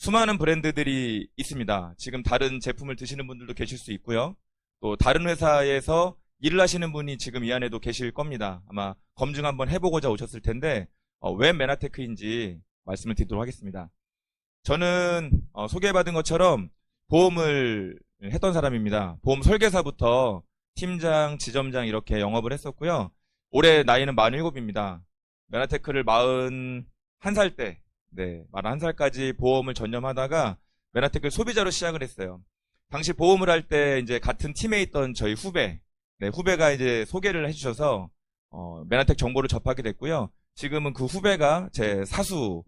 수많은 브랜드들이 있습니다. 지금 다른 제품을 드시는 분들도 계실 수 있고요. 또 다른 회사에서 일을 하시는 분이 지금 이 안에도 계실 겁니다. 아마 검증 한번 해보고자 오셨을 텐데 왜 메나테크인지 말씀을 드리도록 하겠습니다. 저는 소개받은 것처럼 보험을 했던 사람입니다. 보험 설계사부터 팀장, 지점장 이렇게 영업을 했었고요. 올해 나이는 47입니다. 메나테크를 41살 때, 41살까지 보험을 전념하다가 메나테크 소비자로 시작을 했어요. 당시 보험을 할 때 이제 같은 팀에 있던 저희 후배가 이제 소개를 해주셔서 메나텍 정보를 접하게 됐고요. 지금은 그 후배가 제 사수로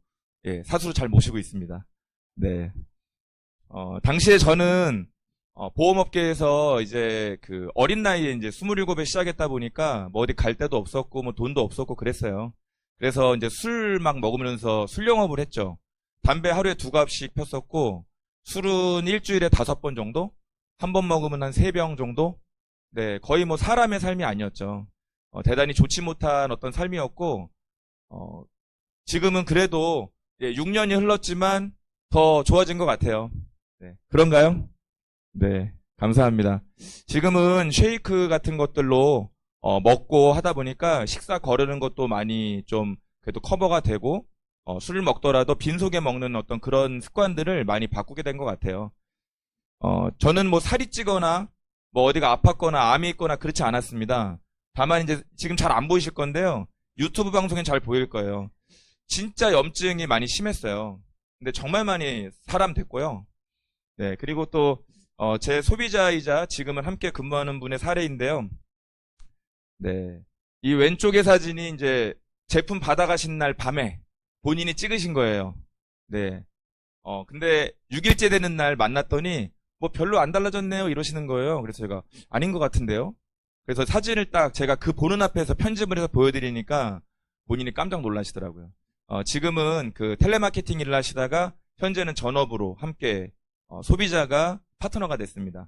잘 모시고 있습니다. 네. 당시에 저는 보험업계에서 이제 그 어린 나이에 이제 27에 시작했다 보니까 뭐 어디 갈 데도 없었고 뭐 돈도 없었고 그랬어요. 그래서 이제 술 막 먹으면서 술 영업을 했죠. 담배 하루에 2갑씩 폈었고 술은 일주일에 5번 정도? 한 번 먹으면 한 3병 정도? 네, 거의 뭐 사람의 삶이 아니었죠. 대단히 좋지 못한 어떤 삶이었고 지금은 그래도 6년이 흘렀지만 더 좋아진 것 같아요. 네, 그런가요? 네, 감사합니다. 지금은 쉐이크 같은 것들로 먹고 하다 보니까 식사 거르는 것도 많이 좀 그래도 커버가 되고 술을 먹더라도 빈속에 먹는 어떤 그런 습관들을 많이 바꾸게 된 것 같아요. 저는 뭐 살이 찌거나 뭐 어디가 아팠거나 암이 있거나 그렇지 않았습니다. 다만 이제 지금 잘 안 보이실 건데요. 유튜브 방송엔 잘 보일 거예요. 진짜 염증이 많이 심했어요. 근데 정말 많이 사람 됐고요. 네, 그리고 또 제 소비자이자 지금은 함께 근무하는 분의 사례인데요. 네, 이 왼쪽의 사진이 이제 제품 받아가신 날 밤에 본인이 찍으신 거예요. 네, 근데 6일째 되는 날 만났더니 뭐 별로 안 달라졌네요 이러시는 거예요. 그래서 제가 아닌 것 같은데요. 그래서 사진을 딱 제가 그 보는 앞에서 편집을 해서 보여드리니까 본인이 깜짝 놀라시더라고요. 지금은 그 텔레마케팅 일을 하시다가 현재는 전업으로 함께 소비자가 파트너가 됐습니다.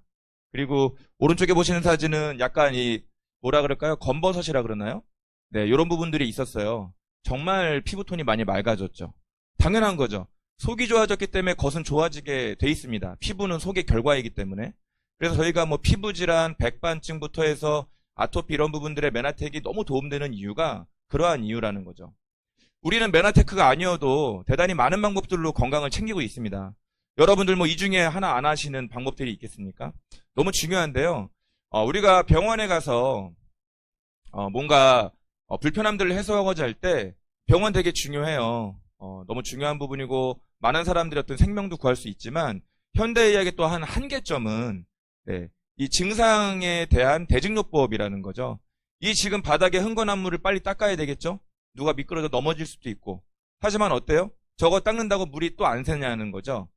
그리고 오른쪽에 보시는 사진은 약간 이 뭐라 그럴까요? 검버섯이라 그러나요? 네, 이런 부분들이 있었어요. 정말 피부톤이 많이 맑아졌죠. 당연한 거죠. 속이 좋아졌기 때문에 겉은 좋아지게 돼 있습니다. 피부는 속의 결과이기 때문에. 그래서 저희가 뭐 피부질환, 백반증부터 해서 아토피 이런 부분들의 메나텍이 너무 도움되는 이유가 그러한 이유라는 거죠. 우리는 메나테크가 아니어도 대단히 많은 방법들로 건강을 챙기고 있습니다. 여러분들 뭐 이 중에 하나 안 하시는 방법들이 있겠습니까? 너무 중요한데요. 우리가 병원에 가서 뭔가 불편함들을 해소하고자 할 때 병원 되게 중요해요. 너무 중요한 부분이고 많은 사람들이 어떤 생명도 구할 수 있지만 현대의학의 또 한 한계점은 이 증상에 대한 대증요법이라는 거죠. 이 지금 바닥에 흥건한 물을 빨리 닦아야 되겠죠? 누가 미끄러져 넘어질 수도 있고. 하지만 어때요? 저거 닦는다고 물이 또 안 새냐는 거죠.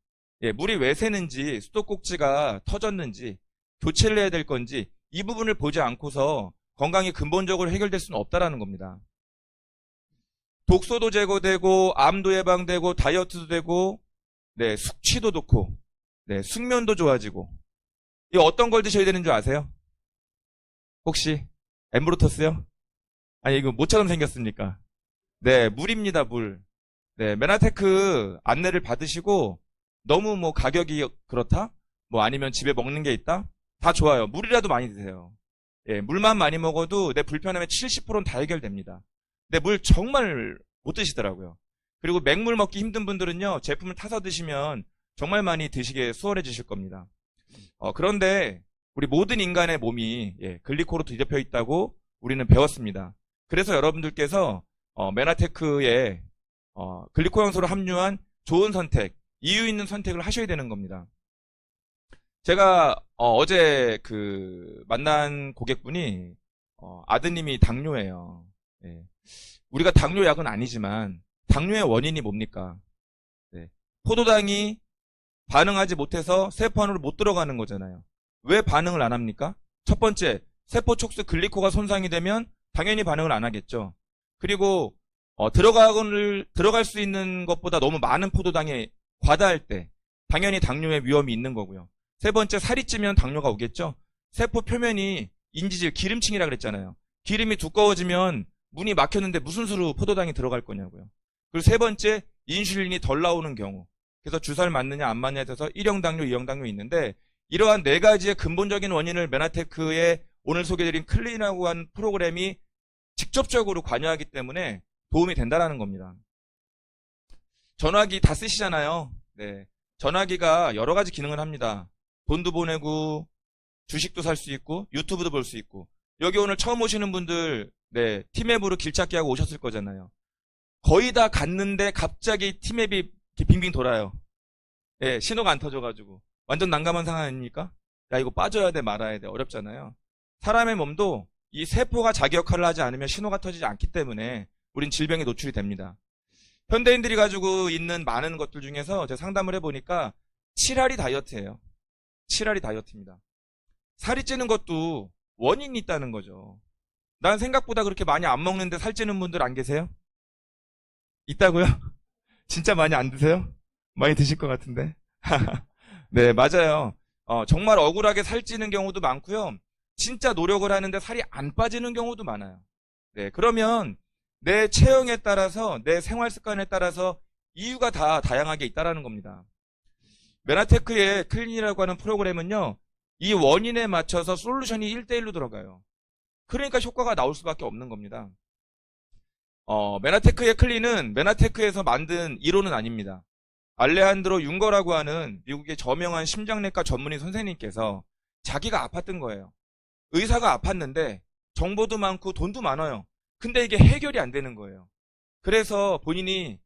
물이 왜 새는지, 수도꼭지가 터졌는지, 교체를 해야 될 건지 이 부분을 보지 않고서 건강이 근본적으로 해결될 수는 없다라는 겁니다. 독소도 제거되고 암도 예방되고 다이어트도 되고 숙취도 좋고 숙면도 좋아지고 이 어떤 걸 드셔야 되는 줄 아세요? 혹시 엠브로터스요? 아니 이거 뭐처럼 생겼습니까? 네, 물입니다. 물. 네, 메나테크 안내를 받으시고 너무 뭐 가격이 그렇다? 뭐 아니면 집에 먹는 게 있다? 다 좋아요. 물이라도 많이 드세요. 물만 많이 먹어도 내 불편함의 70%는 다 해결됩니다. 근데 물 정말 못 드시더라고요. 그리고 맹물 먹기 힘든 분들은요, 제품을 타서 드시면 정말 많이 드시게 수월해지실 겁니다. 그런데 우리 모든 인간의 몸이 글리코로 뒤덮여 있다고 우리는 배웠습니다. 그래서 여러분들께서 메나테크에 글리코 효소를 함유한 좋은 선택, 이유 있는 선택을 하셔야 되는 겁니다. 제가 어제 만난 고객분이 아드님이 당뇨예요. 우리가 당뇨약은 아니지만 당뇨의 원인이 뭡니까? 포도당이 반응하지 못해서 세포 안으로 못 들어가는 거잖아요. 왜 반응을 안 합니까? 첫 번째, 세포 촉수 글리코가 손상이 되면 당연히 반응을 안 하겠죠. 그리고 들어갈 수 있는 것보다 너무 많은 포도당이 과다할 때 당연히 당뇨의 위험이 있는 거고요. 세 번째, 살이 찌면 당뇨가 오겠죠. 세포 표면이 인지질, 기름층이라 그랬잖아요. 기름이 두꺼워지면 문이 막혔는데 무슨 수로 포도당이 들어갈 거냐고요. 그리고 세 번째, 인슐린이 덜 나오는 경우. 그래서 주사를 맞느냐 안 맞느냐에 대해서 1형 당뇨, 2형 당뇨 있는데 이러한 네 가지의 근본적인 원인을 메나테크의 오늘 소개드린 클린이라고 하는 프로그램이 직접적으로 관여하기 때문에 도움이 된다는 겁니다. 전화기 다 쓰시잖아요. 네. 전화기가 여러 가지 기능을 합니다. 돈도 보내고 주식도 살 수 있고 유튜브도 볼 수 있고 여기 오늘 처음 오시는 분들 네, 티맵으로 길찾기 하고 오셨을 거잖아요. 거의 다 갔는데 갑자기 티맵이 이렇게 빙빙 돌아요. 네, 신호가 안 터져가지고 완전 난감한 상황 아닙니까? 야 이거 빠져야 돼 말아야 돼 어렵잖아요. 사람의 몸도 이 세포가 자기 역할을 하지 않으면 신호가 터지지 않기 때문에 우린 질병에 노출이 됩니다. 현대인들이 가지고 있는 많은 것들 중에서 제가 상담을 해보니까 7알이 다이어트예요. 7알이 다이어트입니다. 살이 찌는 것도 원인이 있다는 거죠. 난 생각보다 그렇게 많이 안 먹는데 살찌는 분들 안 계세요? 있다고요? 진짜 많이 안 드세요? 많이 드실 것 같은데. 네, 맞아요. 정말 억울하게 살찌는 경우도 많고요. 진짜 노력을 하는데 살이 안 빠지는 경우도 많아요. 네, 그러면 내 체형에 따라서 내 생활 습관에 따라서 이유가 다 다양하게 있다라는 겁니다. 메나테크의 클린이라고 하는 프로그램은요. 이 원인에 맞춰서 솔루션이 1대1로 들어가요. 그러니까 효과가 나올 수밖에 없는 겁니다. 메나테크의 클린은 메나테크에서 만든 이론은 아닙니다. 알레한드로 융거라고 하는 미국의 저명한 심장내과 전문의 선생님께서 자기가 아팠던 거예요. 의사가 아팠는데 정보도 많고 돈도 많아요. 근데 이게 해결이 안 되는 거예요. 그래서 본인이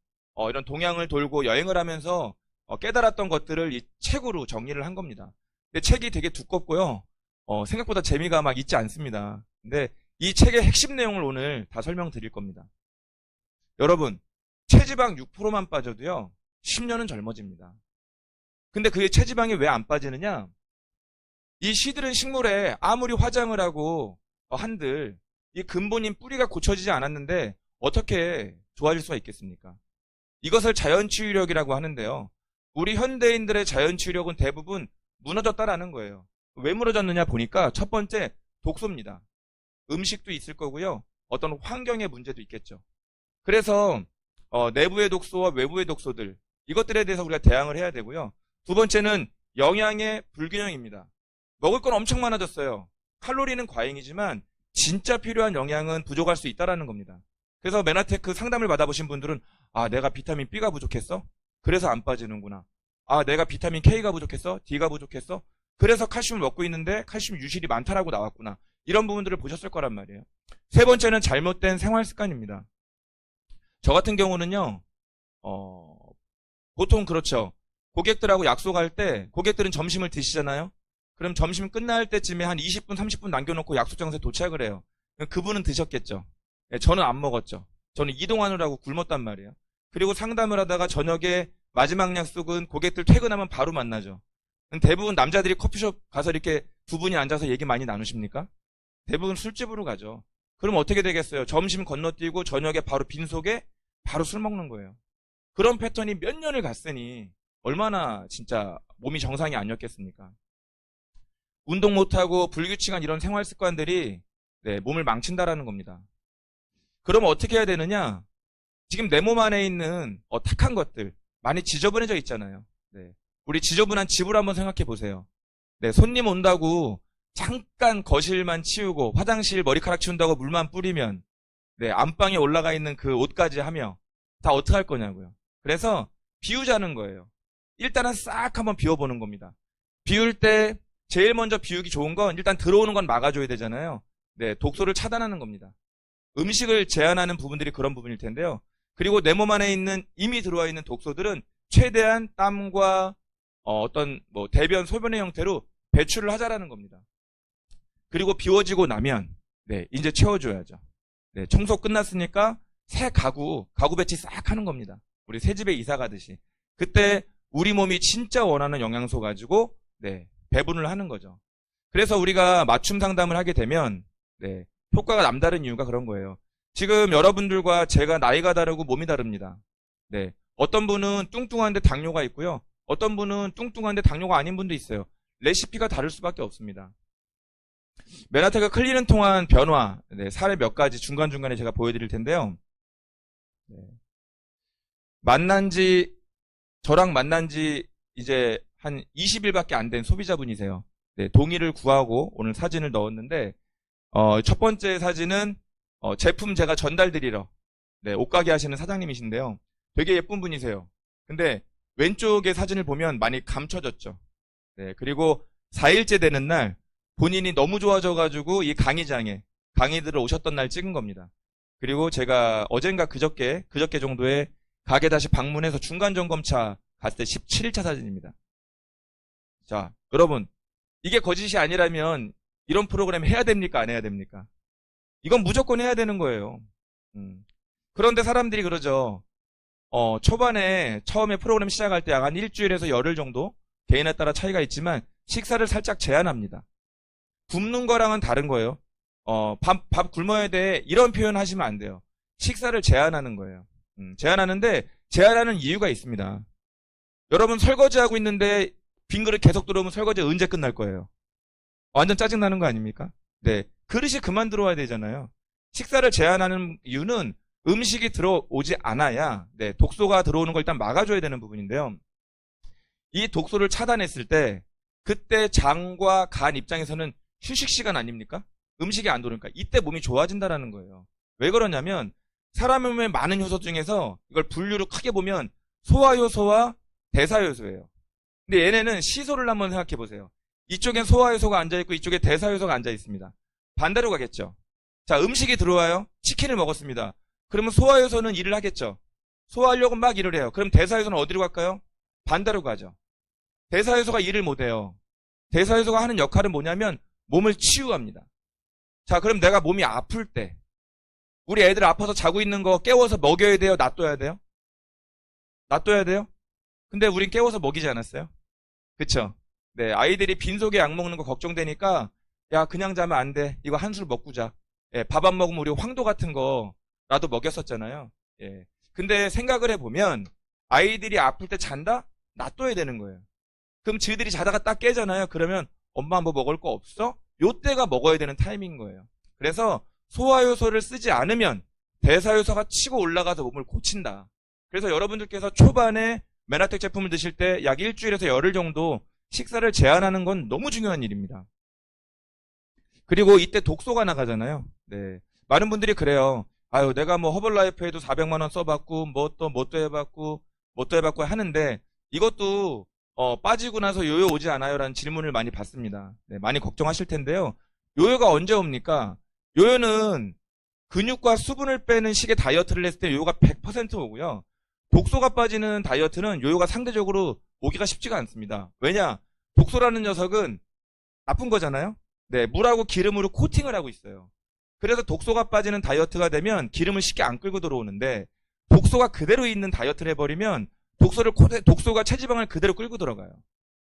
이런 동양을 돌고 여행을 하면서 깨달았던 것들을 이 책으로 정리를 한 겁니다. 근데 책이 되게 두껍고요. 생각보다 재미가 막 있지 않습니다. 근데 이 책의 핵심 내용을 오늘 다 설명드릴 겁니다. 여러분, 체지방 6%만 빠져도요. 10년은 젊어집니다. 근데 그게 체지방이 왜 안 빠지느냐? 이 씨들은 식물에 아무리 화장을 하고 한들 이 근본인 뿌리가 고쳐지지 않았는데 어떻게 좋아질 수가 있겠습니까? 이것을 자연치유력이라고 하는데요. 우리 현대인들의 자연치유력은 대부분 무너졌다라는 거예요. 왜 무너졌느냐 보니까 첫 번째 독소입니다. 음식도 있을 거고요. 어떤 환경의 문제도 있겠죠. 그래서 내부의 독소와 외부의 독소들 이것들에 대해서 우리가 대항을 해야 되고요. 두 번째는 영양의 불균형입니다. 먹을 건 엄청 많아졌어요. 칼로리는 과잉이지만 진짜 필요한 영양은 부족할 수 있다는 겁니다. 그래서 메나테크 상담을 받아보신 분들은 내가 비타민 B가 부족했어? 그래서 안 빠지는구나. 내가 비타민 K가 부족했어? D가 부족했어? 그래서 칼슘을 먹고 있는데 칼슘 유실이 많다라고 나왔구나. 이런 부분들을 보셨을 거란 말이에요. 세 번째는 잘못된 생활 습관입니다. 저 같은 경우는요. 보통 그렇죠. 고객들하고 약속할 때 고객들은 점심을 드시잖아요. 그럼 점심 끝날 때쯤에 한 20분, 30분 남겨놓고 약속 장소에 도착을 해요. 그분은 드셨겠죠. 저는 안 먹었죠. 저는 이동하느라고 굶었단 말이에요. 그리고 상담을 하다가 저녁에 마지막 약속은 고객들 퇴근하면 바로 만나죠. 대부분 남자들이 커피숍 가서 이렇게 두 분이 앉아서 얘기 많이 나누십니까? 대부분 술집으로 가죠. 그럼 어떻게 되겠어요? 점심 건너뛰고 저녁에 바로 빈속에 바로 술 먹는 거예요. 그런 패턴이 몇 년을 갔으니 얼마나 진짜 몸이 정상이 아니었겠습니까? 운동 못하고 불규칙한 이런 생활 습관들이 몸을 망친다라는 겁니다. 그러면 어떻게 해야 되느냐? 지금 내 몸 안에 있는 탁한 것들 많이 지저분해져 있잖아요. 우리 지저분한 집을 한번 생각해 보세요. 손님 온다고 잠깐 거실만 치우고 화장실 머리카락 치운다고 물만 뿌리면 안방에 올라가 있는 그 옷까지 하며 다 어떻게 할 거냐고요. 그래서 비우자는 거예요. 일단은 싹 한번 비워보는 겁니다. 비울 때 제일 먼저 비우기 좋은 건 일단 들어오는 건 막아줘야 되잖아요. 독소를 차단하는 겁니다. 음식을 제한하는 부분들이 그런 부분일 텐데요. 그리고 내 몸 안에 있는 이미 들어와 있는 독소들은 최대한 땀과 어떤 대변, 소변의 형태로 배출을 하자라는 겁니다. 그리고 비워지고 나면 이제 채워줘야죠. 청소 끝났으니까 새 가구 배치 싹 하는 겁니다. 우리 새 집에 이사 가듯이. 그때 우리 몸이 진짜 원하는 영양소 가지고 배분을 하는 거죠. 그래서 우리가 맞춤 상담을 하게 되면 효과가 남다른 이유가 그런 거예요. 지금 여러분들과 제가 나이가 다르고 몸이 다릅니다. 어떤 분은 뚱뚱한데 당뇨가 있고요. 어떤 분은 뚱뚱한데 당뇨가 아닌 분도 있어요. 레시피가 다를 수밖에 없습니다. 메나테크 클린을 통한 변화, 사례 몇 가지 중간중간에 제가 보여드릴 텐데요. 만난 지 저랑 만난 지 이제 한 20일밖에 안 된 소비자분이세요. 네, 동의를 구하고 오늘 사진을 넣었는데, 첫 번째 사진은, 제품 제가 전달드리러, 네, 옷가게 하시는 사장님이신데요. 되게 예쁜 분이세요. 근데 왼쪽의 사진을 보면 많이 감춰졌죠. 네, 그리고 4일째 되는 날, 본인이 너무 좋아져가지고 이 강의장에, 강의들을 오셨던 날 찍은 겁니다. 그리고 제가 어젠가 그저께 정도에 가게 다시 방문해서 중간점검차 갔을 때 17일차 사진입니다. 자, 여러분, 이게 거짓이 아니라면 이런 프로그램 해야 됩니까? 안 해야 됩니까? 이건 무조건 해야 되는 거예요. 그런데 사람들이 그러죠. 초반에 처음에 프로그램 시작할 때 약 한 일주일에서 열흘 정도 개인에 따라 차이가 있지만 식사를 살짝 제한합니다. 굶는 거랑은 다른 거예요. 밥 굶어야 돼. 이런 표현 하시면 안 돼요. 식사를 제한하는 거예요. 제한하는데 제한하는 이유가 있습니다. 여러분 설거지하고 있는데 빈 그릇 계속 들어오면 설거지 언제 끝날 거예요? 완전 짜증나는 거 아닙니까? 네. 그릇이 그만 들어와야 되잖아요. 식사를 제한하는 이유는 음식이 들어오지 않아야, 네, 독소가 들어오는 걸 일단 막아줘야 되는 부분인데요. 이 독소를 차단했을 때, 그때 장과 간 입장에서는 휴식 시간 아닙니까? 음식이 안 들어오니까. 이때 몸이 좋아진다라는 거예요. 왜 그러냐면, 사람의 몸에 많은 효소 중에서 이걸 분류로 크게 보면 소화효소와 대사효소예요. 근데 얘네는 시소를 한번 생각해 보세요. 이쪽엔 소화효소가 앉아있고 이쪽에 대사효소가 앉아있습니다. 반대로 가겠죠. 자, 음식이 들어와요. 치킨을 먹었습니다. 그러면 소화효소는 일을 하겠죠. 소화하려고 막 일을 해요. 그럼 대사효소는 어디로 갈까요? 반대로 가죠. 대사효소가 일을 못해요. 대사효소가 하는 역할은 뭐냐면 몸을 치유합니다. 자, 그럼 내가 몸이 아플 때 우리 애들 아파서 자고 있는 거 깨워서 먹여야 돼요? 놔둬야 돼요? 놔둬야 돼요? 근데 우린 깨워서 먹이지 않았어요? 그쵸? 네, 아이들이 빈속에 약 먹는 거 걱정되니까 야, 그냥 자면 안 돼. 이거 한 술 먹고 자. 예, 밥 안 먹으면 우리 황도 같은 거라도 먹였었잖아요. 예. 근데 생각을 해보면 아이들이 아플 때 잔다? 놔둬야 되는 거예요. 그럼 지들이 자다가 딱 깨잖아요. 그러면 엄마 뭐 먹을 거 없어? 요때가 먹어야 되는 타이밍인 거예요. 그래서 소화효소를 쓰지 않으면 대사효소가 치고 올라가서 몸을 고친다. 그래서 여러분들께서 초반에 메나텍 제품을 드실 때 약 일주일에서 열흘 정도 식사를 제한하는 건 너무 중요한 일입니다. 그리고 이때 독소가 나가잖아요. 네. 많은 분들이 그래요. 아유, 내가 뭐 허벌라이프에도 400만 원 써봤고, 뭐 또 해봤고 하는데, 이것도, 빠지고 나서 요요 오지 않아요? 라는 질문을 많이 받습니다. 네, 많이 걱정하실 텐데요. 요요가 언제 옵니까? 요요는 근육과 수분을 빼는 식의 다이어트를 했을 때 요요가 100% 오고요. 독소가 빠지는 다이어트는 요요가 상대적으로 오기가 쉽지가 않습니다. 왜냐? 독소라는 녀석은 나쁜 거잖아요? 네, 물하고 기름으로 코팅을 하고 있어요. 그래서 독소가 빠지는 다이어트가 되면 기름을 쉽게 안 끌고 들어오는데 독소가 그대로 있는 다이어트를 해버리면 독소가 체지방을 그대로 끌고 들어가요.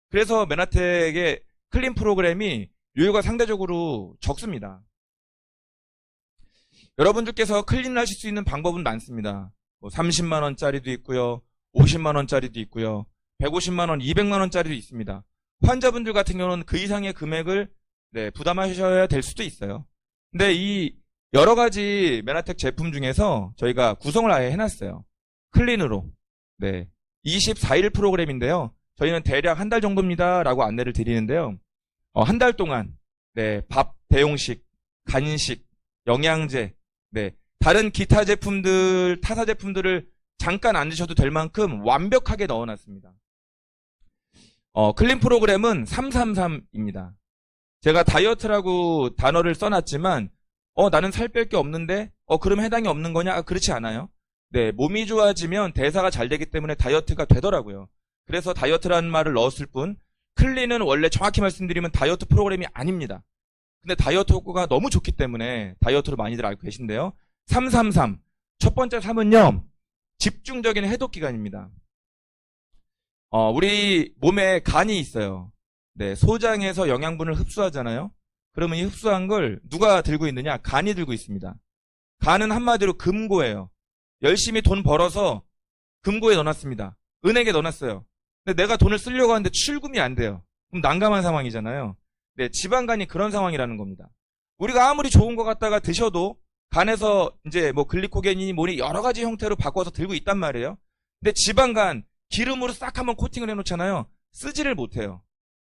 그래서 메나텍의 클린 프로그램이 요요가 상대적으로 적습니다. 여러분들께서 클린을 하실 수 있는 방법은 많습니다. 뭐 30만 원짜리도 있고요. 50만 원짜리도 있고요. 150만 원, 200만 원짜리도 있습니다. 환자분들 같은 경우는 그 이상의 금액을 네, 부담하셔야 될 수도 있어요. 근데 이 여러 가지 메나텍 제품 중에서 저희가 구성을 아예 해놨어요. 클린으로. 네. 24일 프로그램인데요. 저희는 대략 한 달 정도입니다. 라고 안내를 드리는데요. 한 달 동안, 네, 밥, 대용식, 간식, 영양제, 네, 다른 기타 제품들, 타사 제품들을 잠깐 안 드셔도 될 만큼 완벽하게 넣어놨습니다. 클린 프로그램은 333입니다. 제가 다이어트라고 단어를 써놨지만, 나는 살 뺄 게 없는데, 그럼 해당이 없는 거냐? 그렇지 않아요. 네, 몸이 좋아지면 대사가 잘 되기 때문에 다이어트가 되더라고요. 그래서 다이어트라는 말을 넣었을 뿐, 클린은 원래 정확히 말씀드리면 다이어트 프로그램이 아닙니다. 근데 다이어트 효과가 너무 좋기 때문에 다이어트로 많이들 알고 계신데요. 333. 첫 번째 3은요, 집중적인 해독 기간입니다. 우리 몸에 간이 있어요. 네, 소장에서 영양분을 흡수하잖아요. 그러면 이 흡수한 걸 누가 들고 있느냐? 간이 들고 있습니다. 간은 한마디로 금고예요. 열심히 돈 벌어서 금고에 넣어놨습니다. 은행에 넣어놨어요. 근데 내가 돈을 쓰려고 하는데 출금이 안 돼요. 그럼 난감한 상황이잖아요. 네, 지방간이 그런 상황이라는 겁니다. 우리가 아무리 좋은 거 갖다가 드셔도 간에서 이제 뭐 글리코겐이니 뭐니 여러 가지 형태로 바꿔서 들고 있단 말이에요. 근데 지방간, 기름으로 싹 한번 코팅을 해놓잖아요. 쓰지를 못해요.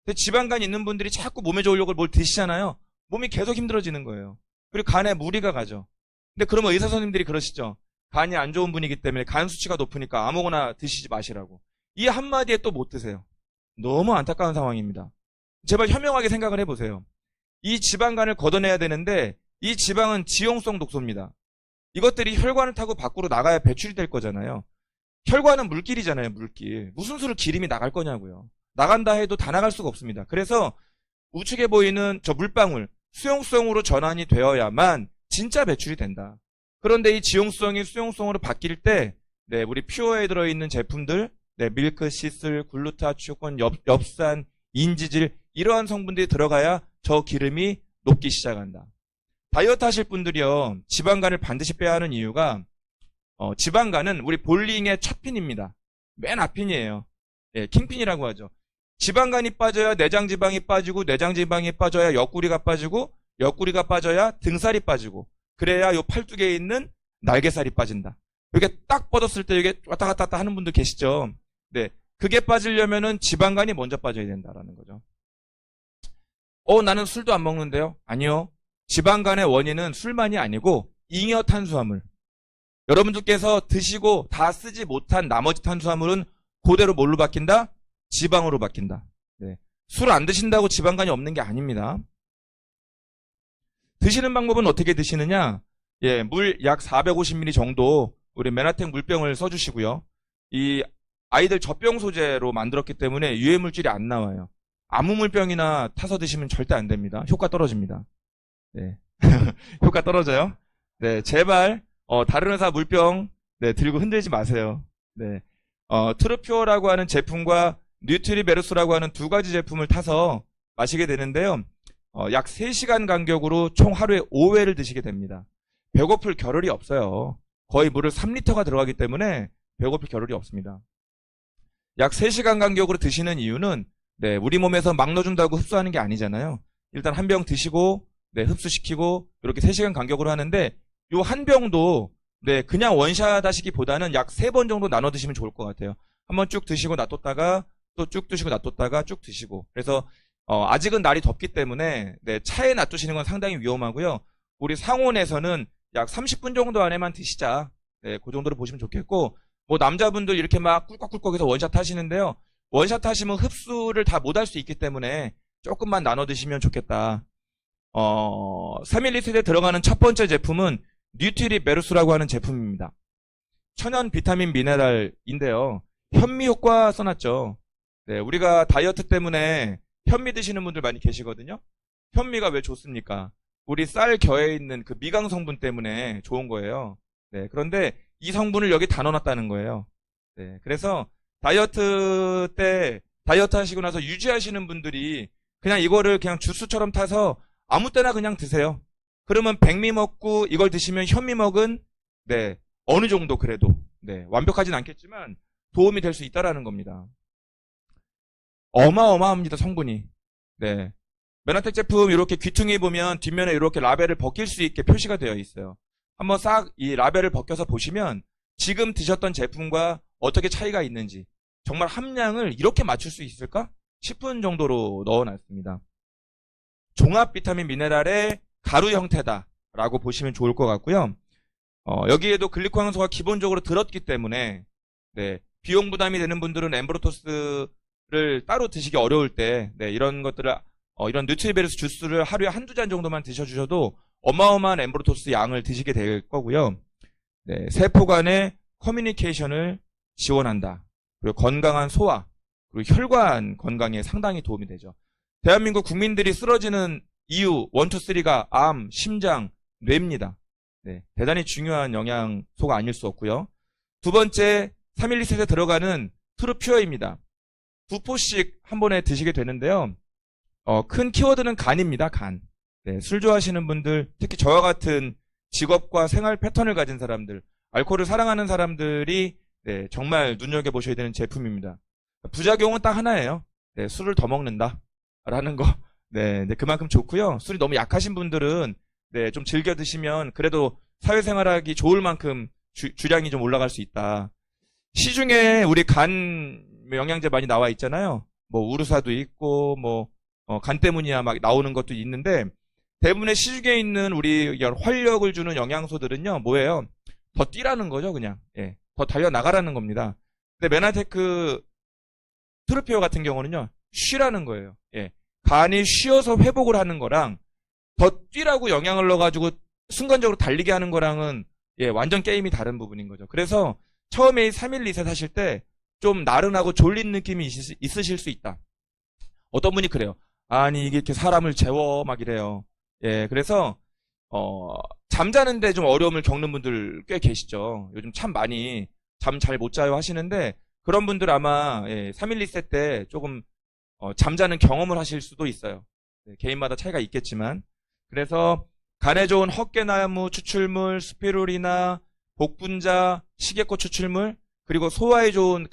근데 지방간이 있는 분들이 자꾸 몸에 좋으려고 뭘 드시잖아요. 몸이 계속 힘들어지는 거예요. 그리고 간에 무리가 가죠. 근데 그러면 의사 선생님들이 그러시죠. 간이 안 좋은 분이기 때문에 간 수치가 높으니까 아무거나 드시지 마시라고. 이 한마디에 또 못 드세요. 너무 안타까운 상황입니다. 제발 현명하게 생각을 해보세요. 이 지방간을 걷어내야 되는데 이 지방은 지용성 독소입니다. 이것들이 혈관을 타고 밖으로 나가야 배출이 될 거잖아요. 혈관은 물길이잖아요, 물길. 무슨 수로 기름이 나갈 거냐고요. 나간다 해도 다 나갈 수가 없습니다. 그래서 우측에 보이는 저 물방울, 수용성으로 전환이 되어야만 진짜 배출이 된다. 그런데 이 지용성이 수용성으로 바뀔 때, 네, 우리 퓨어에 들어있는 제품들, 네, 밀크, 시슬, 글루타, 추권, 엽산, 인지질, 이러한 성분들이 들어가야 저 기름이 녹기 시작한다. 다이어트 하실 분들이요, 지방간을 반드시 빼야 하는 이유가, 지방간은 우리 볼링의 첫 핀입니다. 맨 앞핀이에요. 예, 킹핀이라고 하죠. 지방간이 빠져야 내장지방이 빠지고, 내장지방이 빠져야 옆구리가 빠지고, 옆구리가 빠져야 등살이 빠지고, 그래야 요 팔뚝에 있는 날개살이 빠진다. 이게 딱 뻗었을 때 이게 왔다 갔다 하는 분들 계시죠? 네. 그게 빠지려면은 지방간이 먼저 빠져야 된다라는 거죠. 나는 술도 안 먹는데요? 아니요. 지방간의 원인은 술만이 아니고 잉여 탄수화물. 여러분들께서 드시고 다 쓰지 못한 나머지 탄수화물은 그대로 뭘로 바뀐다? 지방으로 바뀐다. 네. 술 안 드신다고 지방간이 없는 게 아닙니다. 드시는 방법은 어떻게 드시느냐? 예, 물 약 450ml 정도 우리 메나텍 물병을 써주시고요. 이 아이들 젖병 소재로 만들었기 때문에 유해 물질이 안 나와요. 아무 물병이나 타서 드시면 절대 안 됩니다. 효과 떨어집니다. 네. 효과 떨어져요. 네, 제발 다른 회사 물병 네, 들고 흔들지 마세요. 네. 트루퓨어라고 하는 제품과 뉴트리베르스라고 하는 두 가지 제품을 타서 마시게 되는데요. 약 3시간 간격으로 총 하루에 5회를 드시게 됩니다. 배고플 겨를이 없어요. 거의 물을 3리터가 들어가기 때문에 배고플 겨를이 없습니다. 약 3시간 간격으로 드시는 이유는 네, 우리 몸에서 막 넣어준다고 흡수하는 게 아니잖아요. 일단 한 병 드시고 네, 흡수시키고 이렇게 3시간 간격으로 하는데 요 한 병도 네, 그냥 원샷 하시기보다는 약 3번 정도 나눠 드시면 좋을 것 같아요. 한번 쭉 드시고 놔뒀다가 또 쭉 드시고 놔뒀다가 쭉 드시고. 그래서 아직은 날이 덥기 때문에 네, 차에 놔두시는 건 상당히 위험하고요. 우리 상온에서는 약 30분 정도 안에만 드시자. 네, 그 정도로 보시면 좋겠고, 뭐 남자분들 이렇게 막 꿀꺽꿀꺽해서 원샷 하시는데요. 원샷 하시면 흡수를 다 못 할 수 있기 때문에 조금만 나눠 드시면 좋겠다. 3일리터에 들어가는 첫 번째 제품은 뉴트리베르스라고 하는 제품입니다. 천연 비타민 미네랄인데요. 현미 효과 써놨죠. 네, 우리가 다이어트 때문에 현미 드시는 분들 많이 계시거든요. 현미가 왜 좋습니까? 우리 쌀 겨에 있는 그 미강 성분 때문에 좋은 거예요. 네, 그런데 이 성분을 여기 다 넣어놨다는 거예요. 네, 그래서 다이어트 때 다이어트 하시고 나서 유지하시는 분들이 그냥 이거를 그냥 주스처럼 타서 아무 때나 그냥 드세요. 그러면 백미 먹고 이걸 드시면 현미 먹은 네, 어느 정도 그래도 네, 완벽하진 않겠지만 도움이 될 수 있다라는 겁니다. 어마어마합니다, 성분이. 네. 메나텍 제품 이렇게 귀퉁이 보면 뒷면에 이렇게 라벨을 벗길 수 있게 표시가 되어 있어요. 한번 싹 이 라벨을 벗겨서 보시면 지금 드셨던 제품과 어떻게 차이가 있는지 정말 함량을 이렇게 맞출 수 있을까 싶은 정도로 넣어놨습니다. 종합 비타민 미네랄의 가루 형태다라고 보시면 좋을 것 같고요. 여기에도 글리코 항소가 기본적으로 들었기 때문에 네, 비용 부담이 되는 분들은 엠브로토스를 따로 드시기 어려울 때 네, 이런 것들을 이런 뉴트리베르스 주스를 하루에 한두 잔 정도만 드셔주셔도 어마어마한 엠브로토스 양을 드시게 될 거고요. 네, 세포 간의 커뮤니케이션을 지원한다. 그리고 건강한 소화, 그리고 혈관 건강에 상당히 도움이 되죠. 대한민국 국민들이 쓰러지는 이유 1, 2, 3가 암, 심장, 뇌입니다. 네, 대단히 중요한 영양소가 아닐 수 없고요. 두 번째, 3일리셋에 들어가는 트루퓨어입니다. 2포씩 한 번에 드시게 되는데요. 큰 키워드는 간입니다. 간. 네, 술 좋아하시는 분들, 특히 저와 같은 직업과 생활 패턴을 가진 사람들, 알코올을 사랑하는 사람들이 네, 정말 눈여겨보셔야 되는 제품입니다. 부작용은 딱 하나예요. 네, 술을 더 먹는다 라는 거. 네, 네, 그만큼 좋고요. 술이 너무 약하신 분들은 네, 좀 즐겨 드시면 그래도 사회생활하기 좋을 만큼 주량이 좀 올라갈 수 있다. 시중에 우리 간 영양제 많이 나와 있잖아요. 뭐 우르사도 있고 뭐 간 때문이야 막 나오는 것도 있는데 대부분의 시중에 있는 우리 활력을 주는 영양소들은요 뭐예요? 더 뛰라는 거죠 그냥. 예, 더 달려 나가라는 겁니다. 근데 메나테크 트루페오 같은 경우는요 쉬라는 거예요. 예, 간이 쉬어서 회복을 하는 거랑 더 뛰라고 영향을 넣어가지고 순간적으로 달리게 하는 거랑은 예, 완전 게임이 다른 부분인 거죠. 그래서 처음에 3일 리셋 하실 때 좀 나른하고 졸린 느낌이 있으실 수 있다. 어떤 분이 그래요. 아니 이게 이렇게 사람을 재워 막 이래요. 예, 그래서 잠자는데 좀 어려움을 겪는 분들 꽤 계시죠. 요즘 참 많이 잠 잘 못 자요 하시는데 그런 분들 아마 3일 리셋 때 조금 잠자는 경험을 하실 수도 있어요. 네, 개인마다 차이가 있겠지만 그래서 간에 좋은 헛개나무 추출물, 스피루리나, 복분자, 시계꽃 추출물 그리고 소화에 좋은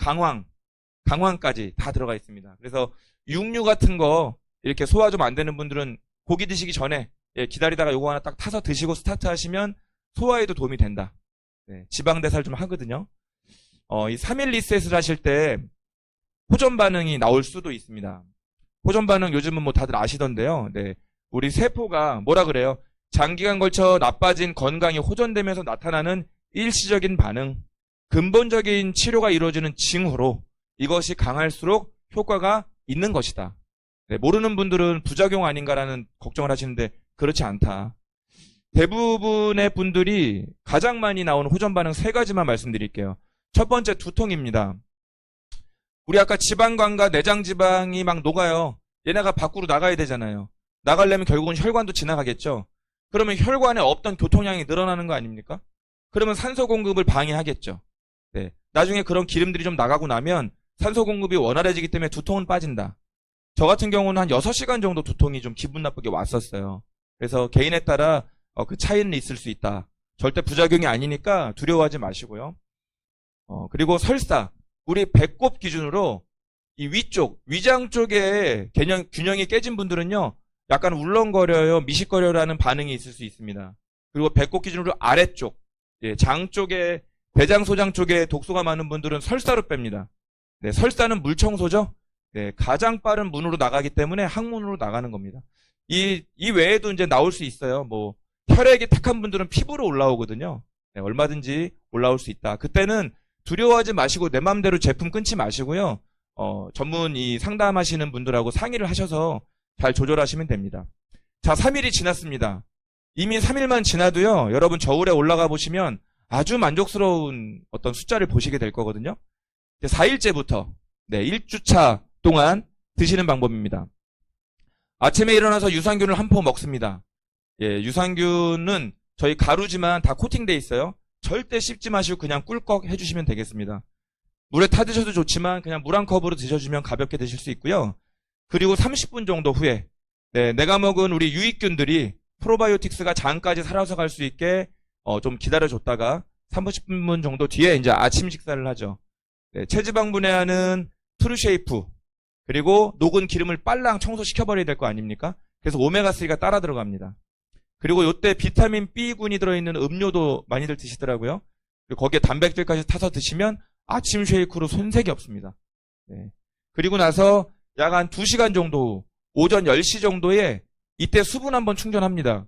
강황까지 다 들어가 있습니다. 그래서 육류 같은 거 이렇게 소화 좀 안 되는 분들은 고기 드시기 전에 기다리다가 요거 하나 딱 타서 드시고 스타트 하시면 소화에도 도움이 된다. 네, 지방 대사를 좀 하거든요. 이 3일 리셋을 하실 때 호전 반응이 나올 수도 있습니다. 호전 반응 요즘은 뭐 다들 아시던데요. 네, 우리 세포가 뭐라 그래요? 장기간 걸쳐 나빠진 건강이 호전되면서 나타나는 일시적인 반응, 근본적인 치료가 이루어지는 징후로 이것이 강할수록 효과가 있는 것이다. 네, 모르는 분들은 부작용 아닌가라는 걱정을 하시는데 그렇지 않다. 대부분의 분들이 가장 많이 나오는 호전 반응 3가지만 말씀드릴게요. 첫 번째 두통입니다. 우리 아까 지방간과 내장 지방이 막 녹아요. 얘네가 밖으로 나가야 되잖아요. 나가려면 결국은 혈관도 지나가겠죠. 그러면 혈관에 없던 교통량이 늘어나는 거 아닙니까? 그러면 산소 공급을 방해하겠죠. 네, 나중에 그런 기름들이 좀 나가고 나면 산소 공급이 원활해지기 때문에 두통은 빠진다. 저 같은 경우는 한 6시간 정도 두통이 좀 기분 나쁘게 왔었어요. 그래서 개인에 따라 그 차이는 있을 수 있다. 절대 부작용이 아니니까 두려워하지 마시고요. 그리고 설사, 우리 배꼽 기준으로 이 위쪽, 위장 쪽에 균형이 깨진 분들은요, 약간 울렁거려요, 미식거려라는 반응이 있을 수 있습니다. 그리고 배꼽 기준으로 아래쪽, 장 쪽에, 대장 소장 쪽에 독소가 많은 분들은 설사로 뺍니다. 네, 설사는 물 청소죠? 네, 가장 빠른 문으로 나가기 때문에 항문으로 나가는 겁니다. 이 외에도 이제 나올 수 있어요. 뭐, 혈액이 탁한 분들은 피부로 올라오거든요. 네, 얼마든지 올라올 수 있다. 그때는 두려워하지 마시고 내 맘대로 제품 끊지 마시고요. 전문 상담하시는 분들하고 상의를 하셔서 잘 조절하시면 됩니다. 자, 3일이 지났습니다. 이미 3일만 지나도요, 여러분 저울에 올라가 보시면 아주 만족스러운 어떤 숫자를 보시게 될 거거든요. 4일째부터, 네, 1주차 동안 드시는 방법입니다. 아침에 일어나서 유산균을 한 포 먹습니다. 예, 유산균은 저희 가루지만 다 코팅돼 있어요. 절대 씹지 마시고 그냥 꿀꺽 해주시면 되겠습니다. 물에 타 드셔도 좋지만 그냥 물 한 컵으로 드셔주면 가볍게 드실 수 있고요. 그리고 30분 정도 후에 네, 내가 먹은 우리 유익균들이 프로바이오틱스가 장까지 살아서 갈 수 있게 좀 기다려줬다가 30분 정도 뒤에 이제 아침 식사를 하죠. 네, 체지방 분해하는 트루쉐이프 그리고 녹은 기름을 빨랑 청소시켜버려야 될 거 아닙니까? 그래서 오메가3가 따라 들어갑니다. 그리고 이때 비타민 B군이 들어있는 음료도 많이들 드시더라고요. 그리고 거기에 단백질까지 타서 드시면 아침 쉐이크로 손색이 없습니다. 네. 그리고 나서 약 한 2시간 정도, 오전 10시 정도에 이때 수분 한번 충전합니다.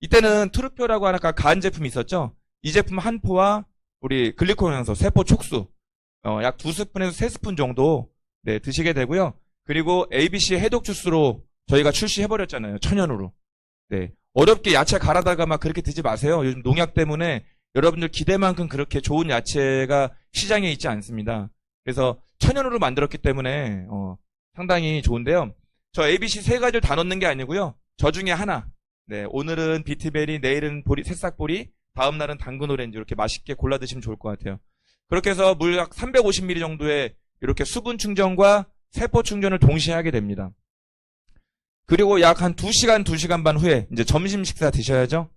이때는 트루표라고 하는 아까 간 제품이 있었죠? 이 제품 한 포와 우리 글리코겐 영양소, 세포 촉수, 약 2스푼에서 3스푼 정도 네, 드시게 되고요. 그리고 ABC 해독 주스로 저희가 출시해버렸잖아요. 천연으로. 네. 어렵게 야채 갈아다가 막 그렇게 드지 마세요. 요즘 농약 때문에 여러분들 기대만큼 그렇게 좋은 야채가 시장에 있지 않습니다. 그래서 천연으로 만들었기 때문에 상당히 좋은데요. 저 ABC 3가지를 다 넣는 게 아니고요. 저 중에 하나. 네, 오늘은 비트베리, 내일은 새싹보리, 다음 날은 당근 오렌지 이렇게 맛있게 골라 드시면 좋을 것 같아요. 그렇게 해서 물 약 350ml 정도의 이렇게 수분 충전과 세포 충전을 동시에 하게 됩니다. 그리고 약 한 2시간 반 후에 이제 점심 식사 드셔야죠.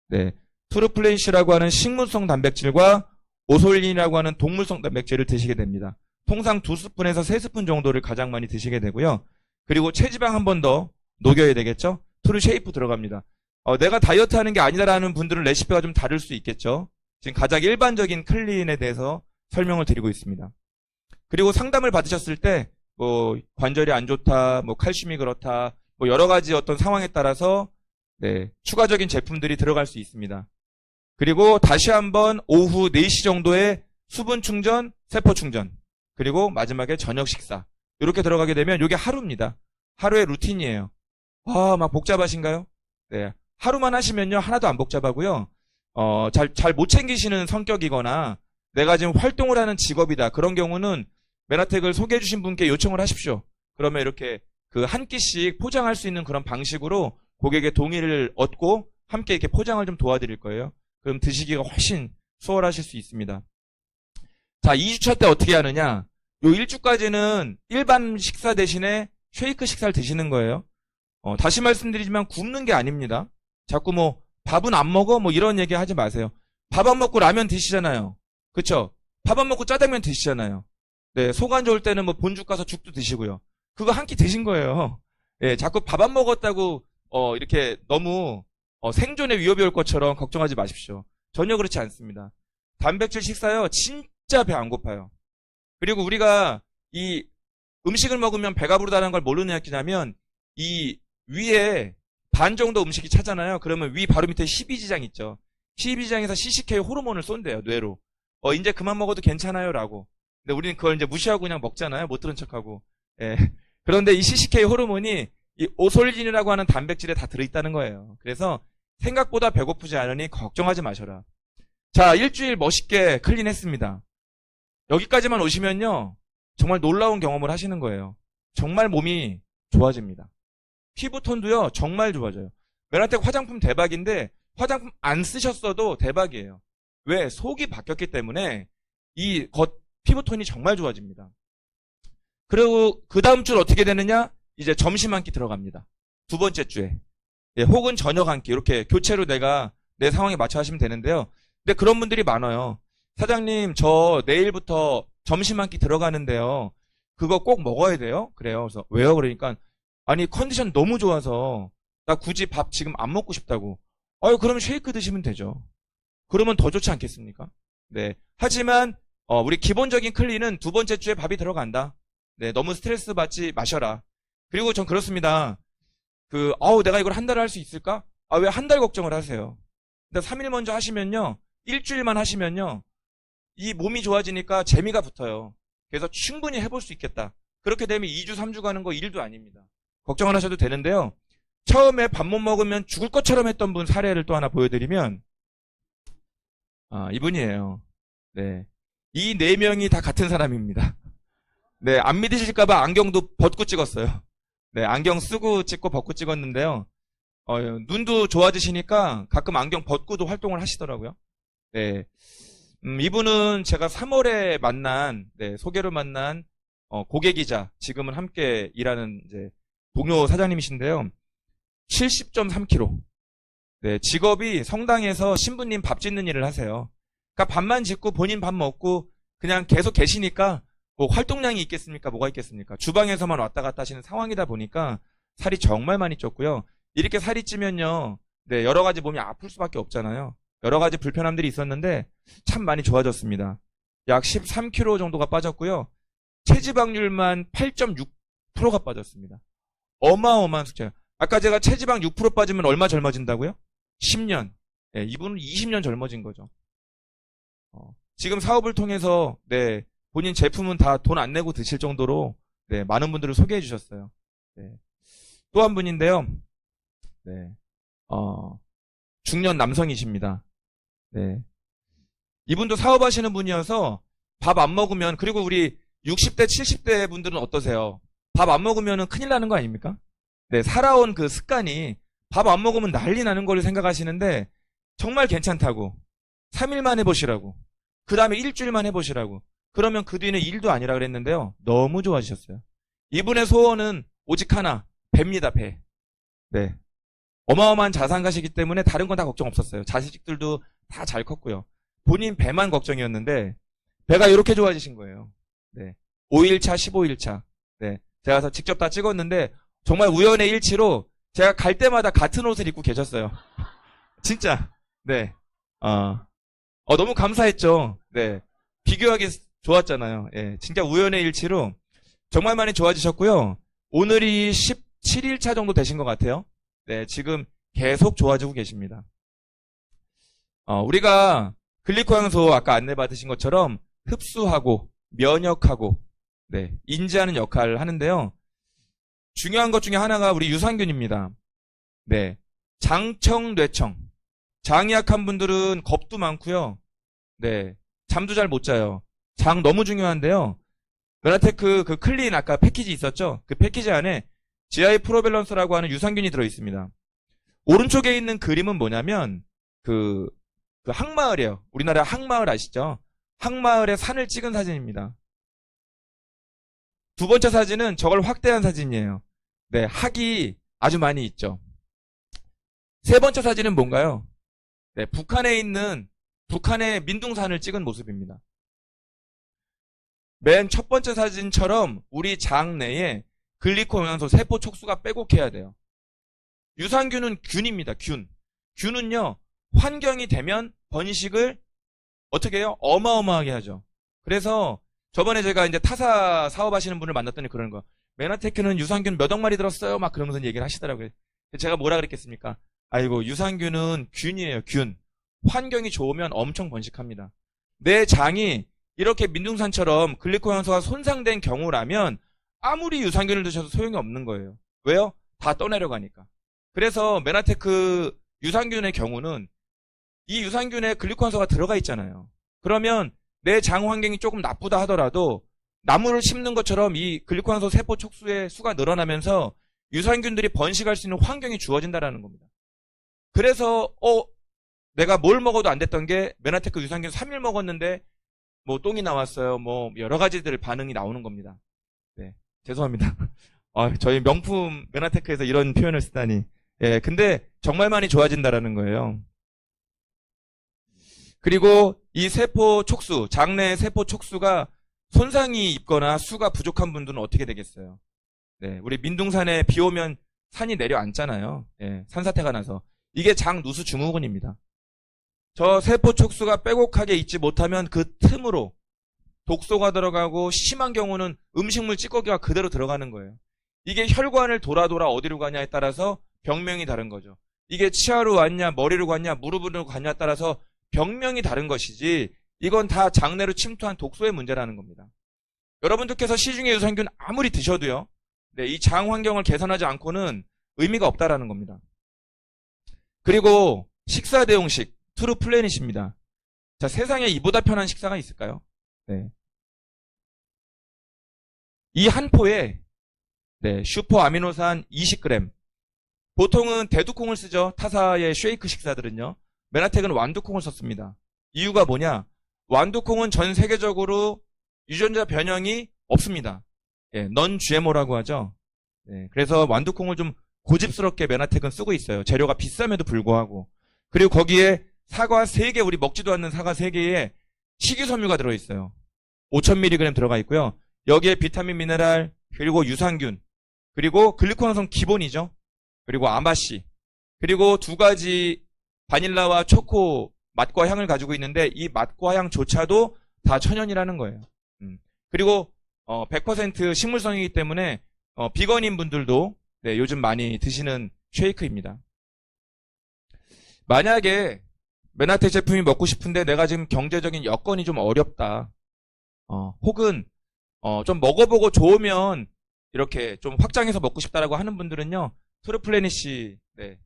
네. 트루플레이시라고 하는 식물성 단백질과 오솔린이라고 하는 동물성 단백질을 드시게 됩니다. 통상 2스푼에서 3스푼 정도를 가장 많이 드시게 되고요. 그리고 체지방 한 번 더 녹여야 되겠죠. 트루쉐이프 들어갑니다. 내가 다이어트 하는 게 아니다라는 분들은 레시피가 좀 다를 수 있겠죠. 지금 가장 일반적인 클린에 대해서 설명을 드리고 있습니다. 그리고 상담을 받으셨을 때 뭐 관절이 안 좋다, 뭐 칼슘이 그렇다, 뭐 여러 가지 어떤 상황에 따라서 네, 추가적인 제품들이 들어갈 수 있습니다. 그리고 다시 한번 오후 4시 정도에 수분 충전, 세포 충전, 그리고 마지막에 저녁 식사 이렇게 들어가게 되면 이게 하루입니다. 하루의 루틴이에요. 막 복잡하신가요? 네, 하루만 하시면요 하나도 안 복잡하고요. 잘 못 챙기시는 성격이거나 내가 지금 활동을 하는 직업이다 그런 경우는 메나텍을 소개해 주신 분께 요청을 하십시오. 그러면 이렇게 그 한 끼씩 포장할 수 있는 그런 방식으로 고객의 동의를 얻고 함께 이렇게 포장을 좀 도와드릴 거예요. 그럼 드시기가 훨씬 수월하실 수 있습니다. 자, 2주차 때 어떻게 하느냐? 요 1주까지는 일반 식사 대신에 쉐이크 식사를 드시는 거예요. 다시 말씀드리지만 굶는 게 아닙니다. 자꾸 뭐 밥은 안 먹어? 뭐 이런 얘기 하지 마세요. 밥 안 먹고 라면 드시잖아요. 그쵸? 밥 안 먹고 짜장면 드시잖아요. 네, 속 안 좋을 때는 뭐 본죽 가서 죽도 드시고요. 그거 한 끼 드신 거예요. 예, 자꾸 밥 안 먹었다고 이렇게 너무 생존에 위협이 올 것처럼 걱정하지 마십시오. 전혀 그렇지 않습니다. 단백질 식사요, 진짜 배 안 고파요. 그리고 우리가 이 음식을 먹으면 배가 부르다는 걸 뭘로 느끼냐면 이 위에 반 정도 음식이 차잖아요. 그러면 위 바로 밑에 12지장 있죠. 12지장에서 CCK 호르몬을 쏜대요, 뇌로. 이제 그만 먹어도 괜찮아요, 라고. 근데 우리는 그걸 이제 무시하고 그냥 먹잖아요. 못 들은 척하고. 예. 그런데 이 CCK 호르몬이 이 오솔린이라고 하는 단백질에 다 들어있다는 거예요. 그래서 생각보다 배고프지 않으니 걱정하지 마셔라. 자, 일주일 멋있게 클린했습니다. 여기까지만 오시면요. 정말 놀라운 경험을 하시는 거예요. 정말 몸이 좋아집니다. 피부톤도요. 정말 좋아져요. 메나텍 화장품 대박인데 화장품 안 쓰셨어도 대박이에요. 왜? 속이 바뀌었기 때문에 이 겉 피부톤이 정말 좋아집니다. 그리고 그 다음 주 어떻게 되느냐? 이제 점심 한 끼 들어갑니다. 두 번째 주에. 예, 혹은 저녁 한 끼. 이렇게 교체로 내가 내 상황에 맞춰 하시면 되는데요. 근데 그런 분들이 많아요. 사장님, 저 내일부터 점심 한 끼 들어가는데요. 그거 꼭 먹어야 돼요? 그래요. 그래서 왜요? 그러니까 아니 컨디션 너무 좋아서 나 굳이 밥 지금 안 먹고 싶다고. 그러면 쉐이크 드시면 되죠. 그러면 더 좋지 않겠습니까? 네. 하지만 우리 기본적인 클린은 두 번째 주에 밥이 들어간다. 네, 너무 스트레스 받지 마셔라. 그리고 전 그렇습니다. 내가 이걸 한 달을 할 수 있을까? 왜 한 달 걱정을 하세요? 근데 3일 먼저 하시면요. 일주일만 하시면요. 이 몸이 좋아지니까 재미가 붙어요. 그래서 충분히 해볼 수 있겠다. 그렇게 되면 2주, 3주 가는 거 1도 아닙니다. 걱정 안 하셔도 되는데요. 처음에 밥 못 먹으면 죽을 것처럼 했던 분 사례를 또 하나 보여드리면, 이분이에요. 네. 이 4명이 다 같은 사람입니다. 네, 안 믿으실까봐 안경도 벗고 찍었어요. 네, 안경 쓰고 찍고 벗고 찍었는데요. 눈도 좋아지시니까 가끔 안경 벗고도 활동을 하시더라고요. 네. 이분은 제가 3월에 만난, 네, 소개로 만난, 고객이자 지금은 함께 일하는 이제 동료 사장님이신데요. 70.3kg. 네, 직업이 성당에서 신부님 밥 짓는 일을 하세요. 그러니까 밥만 짓고 본인 밥 먹고 그냥 계속 계시니까 뭐 활동량이 있겠습니까? 뭐가 있겠습니까? 주방에서만 왔다 갔다 하시는 상황이다 보니까 살이 정말 많이 쪘고요. 이렇게 살이 찌면요. 네, 여러 가지 몸이 아플 수밖에 없잖아요. 여러 가지 불편함들이 있었는데 참 많이 좋아졌습니다. 약 13kg 정도가 빠졌고요. 체지방률만 8.6%가 빠졌습니다. 어마어마한 숫자예요. 아까 제가 체지방 6% 빠지면 얼마 젊어진다고요? 10년. 네, 이분은 20년 젊어진 거죠. 지금 사업을 통해서 네, 본인 제품은 다 돈 안 내고 드실 정도로 네, 많은 분들을 소개해 주셨어요. 네. 또 한 분인데요. 네. 중년 남성이십니다. 네. 이분도 사업하시는 분이어서 밥 안 먹으면, 그리고 우리 60대, 70대 분들은 어떠세요? 밥 안 먹으면 큰일 나는 거 아닙니까? 네, 살아온 그 습관이 밥 안 먹으면 난리 나는 걸 생각하시는데 정말 괜찮다고. 3일만 해보시라고. 그 다음에 일주일만 해보시라고. 그러면 그 뒤는 일도 아니라 그랬는데요. 너무 좋아지셨어요. 이분의 소원은 오직 하나. 배입니다, 배. 네. 어마어마한 자산가시기 때문에 다른 건 다 걱정 없었어요. 자식들도 다 잘 컸고요. 본인 배만 걱정이었는데 배가 이렇게 좋아지신 거예요. 네. 5일차, 15일차. 네. 제가 가서 직접 다 찍었는데 정말 우연의 일치로 제가 갈 때마다 같은 옷을 입고 계셨어요. 진짜. 네. 너무 감사했죠. 네. 비교하기 좋았잖아요. 예, 진짜 우연의 일치로 정말 많이 좋아지셨고요. 오늘이 17일차 정도 되신 것 같아요. 네, 지금 계속 좋아지고 계십니다. 우리가 글리코향소 아까 안내받으신 것처럼 흡수하고 면역하고 네, 인지하는 역할을 하는데요. 중요한 것 중에 하나가 우리 유산균입니다. 네, 장청, 뇌청. 장이 약한 분들은 겁도 많고요. 네, 잠도 잘 못 자요. 장 너무 중요한데요. 메나테크 그 클린 아까 패키지 있었죠? 그 패키지 안에 GI 프로밸런스라고 하는 유산균이 들어있습니다. 오른쪽에 있는 그림은 뭐냐면 그 항마을이에요. 우리나라 항마을 아시죠? 항마을의 산을 찍은 사진입니다. 두 번째 사진은 저걸 확대한 사진이에요. 네, 학이 아주 많이 있죠. 세 번째 사진은 뭔가요? 네, 북한에 있는 북한의 민둥산을 찍은 모습입니다. 맨 첫 번째 사진처럼 우리 장 내에 글리코영양소 세포 촉수가 빼곡해야 돼요. 유산균은 균입니다. 균. 균은요, 환경이 되면 번식을 어떻게 해요? 어마어마하게 하죠. 그래서 저번에 제가 이제 타사 사업하시는 분을 만났더니 그러는 거예요. 메나테크는 유산균 몇 억 마리 들었어요? 막 그러면서 얘기를 하시더라고요. 제가 뭐라 그랬겠습니까? 아이고, 유산균은 균이에요, 균. 환경이 좋으면 엄청 번식합니다. 내 장이 이렇게 민둥산처럼 글리코향소가 손상된 경우라면 아무리 유산균을 드셔도 소용이 없는 거예요. 왜요? 다 떠내려가니까. 그래서 메나테크 유산균의 경우는 이 유산균에 글리코향소가 들어가 있잖아요. 그러면 내 장 환경이 조금 나쁘다 하더라도 나무를 심는 것처럼 이 글리코향소 세포 촉수의 수가 늘어나면서 유산균들이 번식할 수 있는 환경이 주어진다라는 겁니다. 그래서 내가 뭘 먹어도 안 됐던 게 메나테크 유산균 3일 먹었는데 뭐 똥이 나왔어요. 뭐 여러 가지들 반응이 나오는 겁니다. 네, 죄송합니다. 저희 명품 메나테크에서 이런 표현을 쓰다니. 예, 근데 정말 많이 좋아진다라는 거예요. 그리고 이 세포 촉수, 장내 세포 촉수가 손상이 있거나 수가 부족한 분들은 어떻게 되겠어요? 네, 우리 민둥산에 비 오면 산이 내려앉잖아요. 예, 산사태가 나서. 이게 장 누수 증후군입니다. 저 세포 촉수가 빼곡하게 있지 못하면 그 틈으로 독소가 들어가고 심한 경우는 음식물 찌꺼기가 그대로 들어가는 거예요. 이게 혈관을 돌아 어디로 가냐에 따라서 병명이 다른 거죠. 이게 치아로 왔냐, 머리로 갔냐, 무릎으로 갔냐에 따라서 병명이 다른 것이지 이건 다 장내로 침투한 독소의 문제라는 겁니다. 여러분들께서 시중의 유산균 아무리 드셔도요. 네, 이 장 환경을 개선하지 않고는 의미가 없다라는 겁니다. 그리고 식사 대용식 트루 플래닛입니다. 자, 세상에 이보다 편한 식사가 있을까요? 네. 이 한 포에 네, 슈퍼 아미노산 20g. 보통은 대두콩을 쓰죠. 타사의 쉐이크 식사들은요. 메나텍은 완두콩을 썼습니다. 이유가 뭐냐? 완두콩은 전 세계적으로 유전자 변형이 없습니다. 예, 넌 GMO라고 하죠. 네, 그래서 완두콩을 좀 고집스럽게 메나텍은 쓰고 있어요. 재료가 비쌈에도 불구하고. 그리고 거기에 사과 3개, 우리 먹지도 않는 사과 3개에 식이섬유가 들어있어요. 5000mg 들어가 있고요. 여기에 비타민, 미네랄, 그리고 유산균, 그리고 글리코향성 기본이죠. 그리고 아마씨, 그리고 2가지 바닐라와 초코 맛과 향을 가지고 있는데 이 맛과 향조차도 다 천연이라는 거예요. 그리고 100% 식물성이기 때문에 비건인 분들도 네, 요즘 많이 드시는 쉐이크입니다. 만약에 메나텍 제품이 먹고 싶은데 내가 지금 경제적인 여건이 좀 어렵다. 혹은 좀 먹어보고 좋으면 이렇게 좀 확장해서 먹고 싶다라고 하는 분들은요. 트루플래닛이 네,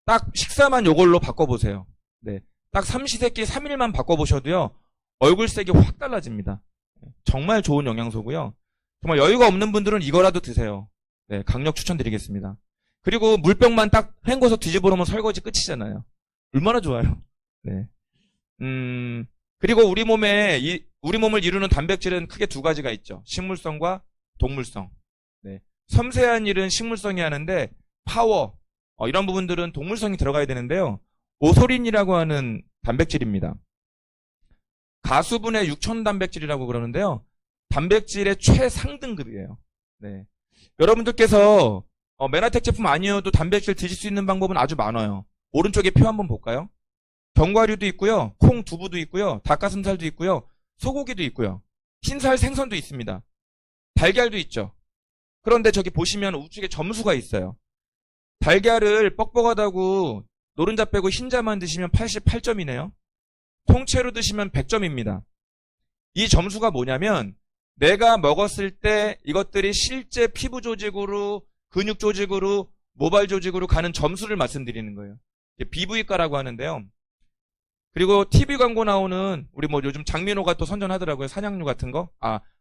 딱 식사만 요걸로 바꿔보세요. 네, 딱 삼시세끼 3일만 바꿔보셔도요. 얼굴색이 확 달라집니다. 정말 좋은 영양소고요. 정말 여유가 없는 분들은 이거라도 드세요. 네, 강력 추천드리겠습니다. 그리고 물병만 딱 헹궈서 뒤집어 놓으면 설거지 끝이잖아요. 얼마나 좋아요. 네. 그리고 우리 몸을 이루는 단백질은 크게 2가지가 있죠. 식물성과 동물성. 네. 섬세한 일은 식물성이 하는데 파워, 이런 부분들은 동물성이 들어가야 되는데요. 오소린이라고 하는 단백질입니다. 가수분해 육천 단백질이라고 그러는데요. 단백질의 최상등급이에요. 네. 여러분들께서 메나텍 제품 아니어도 단백질 드실 수 있는 방법은 아주 많아요. 오른쪽에 표 한번 볼까요? 견과류도 있고요. 콩, 두부도 있고요. 닭가슴살도 있고요. 소고기도 있고요. 흰살 생선도 있습니다. 달걀도 있죠. 그런데 저기 보시면 우측에 점수가 있어요. 달걀을 뻑뻑하다고 노른자 빼고 흰자만 드시면 88점이네요. 통째로 드시면 100점입니다. 이 점수가 뭐냐면 내가 먹었을 때 이것들이 실제 피부 조직으로, 근육 조직으로, 모발 조직으로 가는 점수를 말씀드리는 거예요. BV가라고 하는데요. 그리고 TV 광고 나오는 우리 뭐 요즘 장민호가 또 선전하더라고요. 사냥류 같은 거.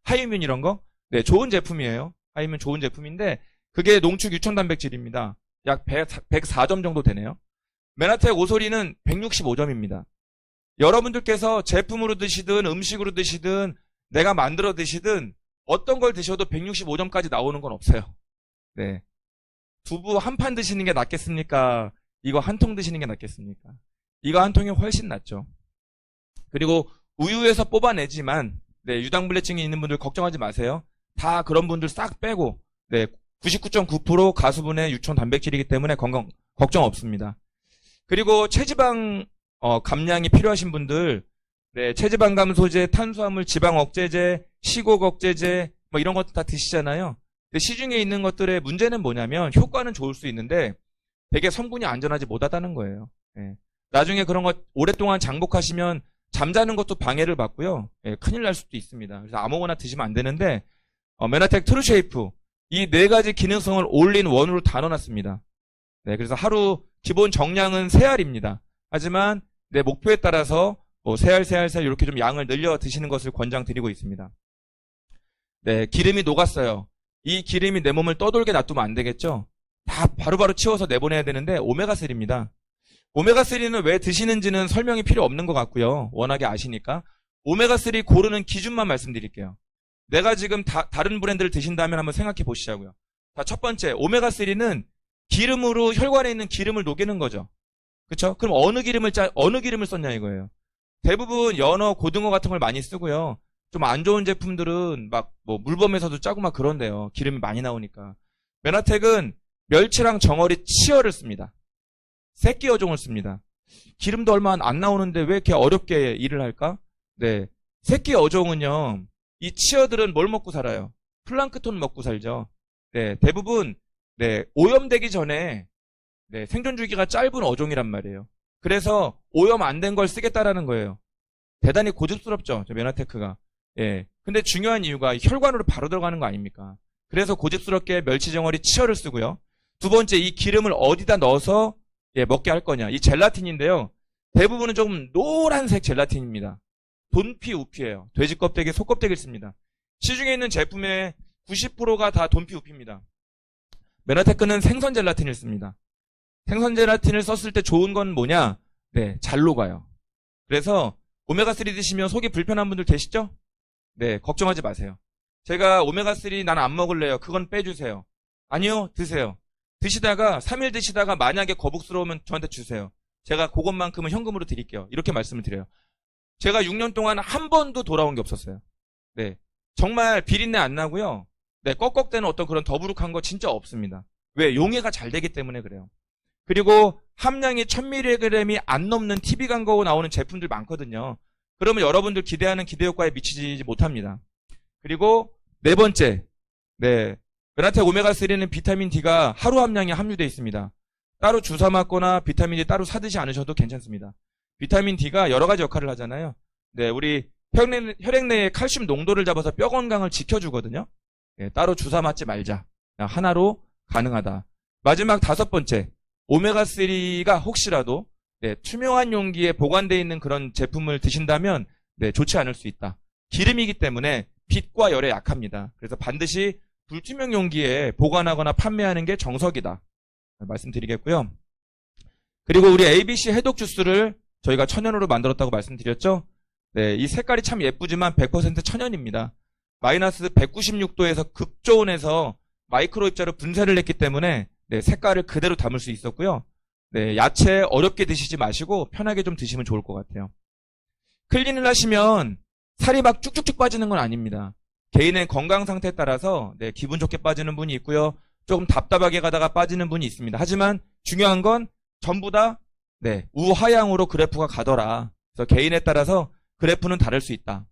하이뮨 이런 거. 네, 좋은 제품이에요. 하이뮨 좋은 제품인데 그게 농축 유청 단백질입니다. 약 104점 정도 되네요. 메나텍 오소리는 165점입니다. 여러분들께서 제품으로 드시든 음식으로 드시든 내가 만들어 드시든 어떤 걸 드셔도 165점까지 나오는 건 없어요. 네. 두부 한 판 드시는 게 낫겠습니까? 이거 한 통 드시는 게 낫겠습니까? 이거 한 통이 훨씬 낫죠. 그리고 우유에서 뽑아내지만 네, 유당불내증이 있는 분들 걱정하지 마세요. 다 그런 분들 싹 빼고 네, 99.9% 가수분해 유청 단백질이기 때문에 건강 걱정 없습니다. 그리고 체지방 감량이 필요하신 분들 네, 체지방 감소제, 탄수화물, 지방 억제제, 시곡 억제제 뭐 이런 것도 다 드시잖아요. 근데 시중에 있는 것들의 문제는 뭐냐면 효과는 좋을 수 있는데 되게 성분이 안전하지 못하다는 거예요. 네. 나중에 그런 거 오랫동안 장복하시면 잠자는 것도 방해를 받고요. 네, 큰일 날 수도 있습니다. 그래서 아무거나 드시면 안 되는데 메나텍 트루쉐이프 이 네 가지 기능성을 올린 원으로 다 넣어놨습니다. 네, 그래서 하루 기본 정량은 3알입니다. 하지만 내 목표에 따라서 뭐 3알 이렇게 좀 양을 늘려 드시는 것을 권장드리고 있습니다. 네, 기름이 녹았어요. 이 기름이 내 몸을 떠돌게 놔두면 안 되겠죠? 다 바로바로 치워서 내보내야 되는데 오메가3입니다. 오메가3는 왜 드시는지는 설명이 필요 없는 것 같고요. 워낙에 아시니까. 오메가3 고르는 기준만 말씀드릴게요. 내가 지금 다른 브랜드를 드신다면 한번 생각해 보시자고요. 자, 첫 번째, 오메가3는 기름으로 혈관에 있는 기름을 녹이는 거죠. 그렇죠? 그럼 어느 기름을 썼냐 이거예요. 대부분 연어, 고등어 같은 걸 많이 쓰고요. 좀 안 좋은 제품들은 막 뭐 물범에서도 짜고 막 그런데요. 기름이 많이 나오니까. 메나텍은 멸치랑 정어리 치어를 씁니다. 새끼 어종을 씁니다. 기름도 얼마 안 나오는데 왜 이렇게 어렵게 일을 할까? 네. 새끼 어종은요. 이 치어들은 뭘 먹고 살아요? 플랑크톤 먹고 살죠. 네. 대부분 네, 오염되기 전에 네, 생존 주기가 짧은 어종이란 말이에요. 그래서 오염 안 된 걸 쓰겠다라는 거예요. 대단히 고집스럽죠. 저 메나테크가. 예. 근데 중요한 이유가 혈관으로 바로 들어가는 거 아닙니까? 그래서 고집스럽게 멸치정어리 치어를 쓰고요. 두 번째, 이 기름을 어디다 넣어서 예, 먹게 할 거냐. 이 젤라틴인데요. 대부분은 조금 노란색 젤라틴입니다. 돈피 우피예요. 돼지 껍데기, 소 껍데기를 씁니다. 시중에 있는 제품의 90%가 다 돈피 우피입니다. 메나테크는 생선 젤라틴을 씁니다. 생선 젤라틴을 썼을 때 좋은 건 뭐냐? 네, 잘 녹아요. 그래서 오메가3 드시면 속이 불편한 분들 계시죠? 네, 걱정하지 마세요. 제가 오메가3 난 안 먹을래요. 그건 빼주세요. 아니요, 드세요. 드시다가 3일 드시다가 만약에 거북스러우면 저한테 주세요. 제가 그것만큼은 현금으로 드릴게요. 이렇게 말씀을 드려요. 제가 6년 동안 한 번도 돌아온 게 없었어요. 네, 정말 비린내 안 나고요. 네, 꺽꺽대는 어떤 그런 더부룩한 거 진짜 없습니다. 왜? 용해가 잘 되기 때문에 그래요. 그리고 함량이 1000mg이 안 넘는 TV 광고 나오는 제품들 많거든요. 그러면 여러분들 기대하는 기대 효과에 미치지 못합니다. 그리고 네 번째, 네, 메나텍 오메가3는 비타민 D가 하루 함량이 함유되어 있습니다. 따로 주사 맞거나 비타민 D 따로 사드시 않으셔도 괜찮습니다. 비타민 D가 여러 가지 역할을 하잖아요. 네, 우리 혈액 내의 칼슘 농도를 잡아서 뼈 건강을 지켜주거든요. 네, 따로 주사 맞지 말자. 하나로 가능하다. 마지막 5번째, 오메가3가 혹시라도 네, 투명한 용기에 보관되어 있는 그런 제품을 드신다면 네, 좋지 않을 수 있다. 기름이기 때문에 빛과 열에 약합니다. 그래서 반드시 불투명 용기에 보관하거나 판매하는 게 정석이다. 말씀드리겠고요. 그리고 우리 ABC 해독 주스를 저희가 천연으로 만들었다고 말씀드렸죠. 네, 이 색깔이 참 예쁘지만 100% 천연입니다. 마이너스 196도에서 극저온에서 마이크로 입자로 분쇄를 했기 때문에 네, 색깔을 그대로 담을 수 있었고요. 네, 야채 어렵게 드시지 마시고 편하게 좀 드시면 좋을 것 같아요. 클린을 하시면 살이 막 쭉쭉쭉 빠지는 건 아닙니다. 개인의 건강 상태에 따라서 네, 기분 좋게 빠지는 분이 있고요. 조금 답답하게 가다가 빠지는 분이 있습니다. 하지만 중요한 건 전부 다 네, 우하향으로 그래프가 가더라. 그래서 개인에 따라서 그래프는 다를 수 있다.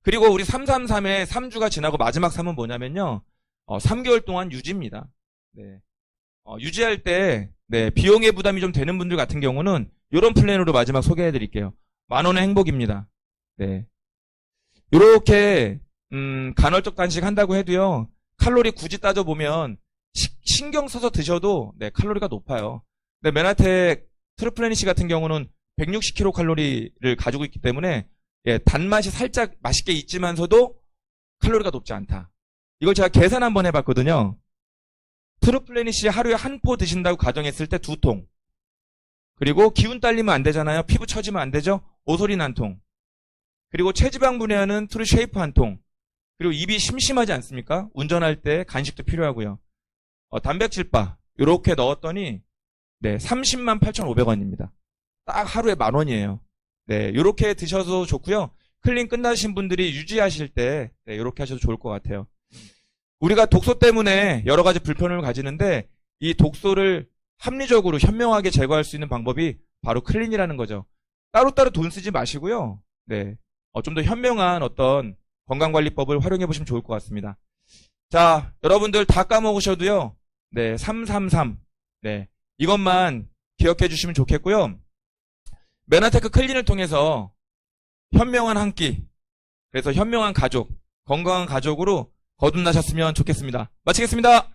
그리고 우리 333의 3주가 지나고 마지막 3은 뭐냐면요. 3개월 동안 유지입니다. 네. 유지할 때, 네, 비용의 부담이 좀 되는 분들 같은 경우는 이런 플랜으로 마지막 소개해 드릴게요. 10,000원의 행복입니다. 네. 요렇게, 간헐적 단식 한다고 해도요, 칼로리 굳이 따져보면, 신경 써서 드셔도, 네, 칼로리가 높아요. 네, 메나텍 트루플래니시 같은 경우는 160kcal 가지고 있기 때문에, 예, 단맛이 살짝 맛있게 있지만서도 칼로리가 높지 않다. 이걸 제가 계산 한번 해봤거든요. 트루플래니시 하루에 한 포 드신다고 가정했을 때 2통. 그리고 기운 딸리면 안 되잖아요. 피부 처지면 안 되죠. 오솔린 한 통. 그리고 체지방 분해하는 트루 쉐이프 한 통. 그리고 입이 심심하지 않습니까? 운전할 때 간식도 필요하고요. 단백질바 이렇게 넣었더니 네, 308,500원입니다. 딱 하루에 10,000원이에요. 네, 이렇게 드셔도 좋고요. 클린 끝나신 분들이 유지하실 때 네, 이렇게 하셔도 좋을 것 같아요. 우리가 독소 때문에 여러 가지 불편을 가지는데 이 독소를 합리적으로 현명하게 제거할 수 있는 방법이 바로 클린이라는 거죠. 따로따로 돈 쓰지 마시고요. 네, 좀 더 현명한 어떤 건강관리법을 활용해 보시면 좋을 것 같습니다. 자, 여러분들 다 까먹으셔도요. 네, 333. 네, 이것만 기억해 주시면 좋겠고요. 메나테크 클린을 통해서 현명한 한 끼, 그래서 현명한 가족, 건강한 가족으로 거듭나셨으면 좋겠습니다. 마치겠습니다.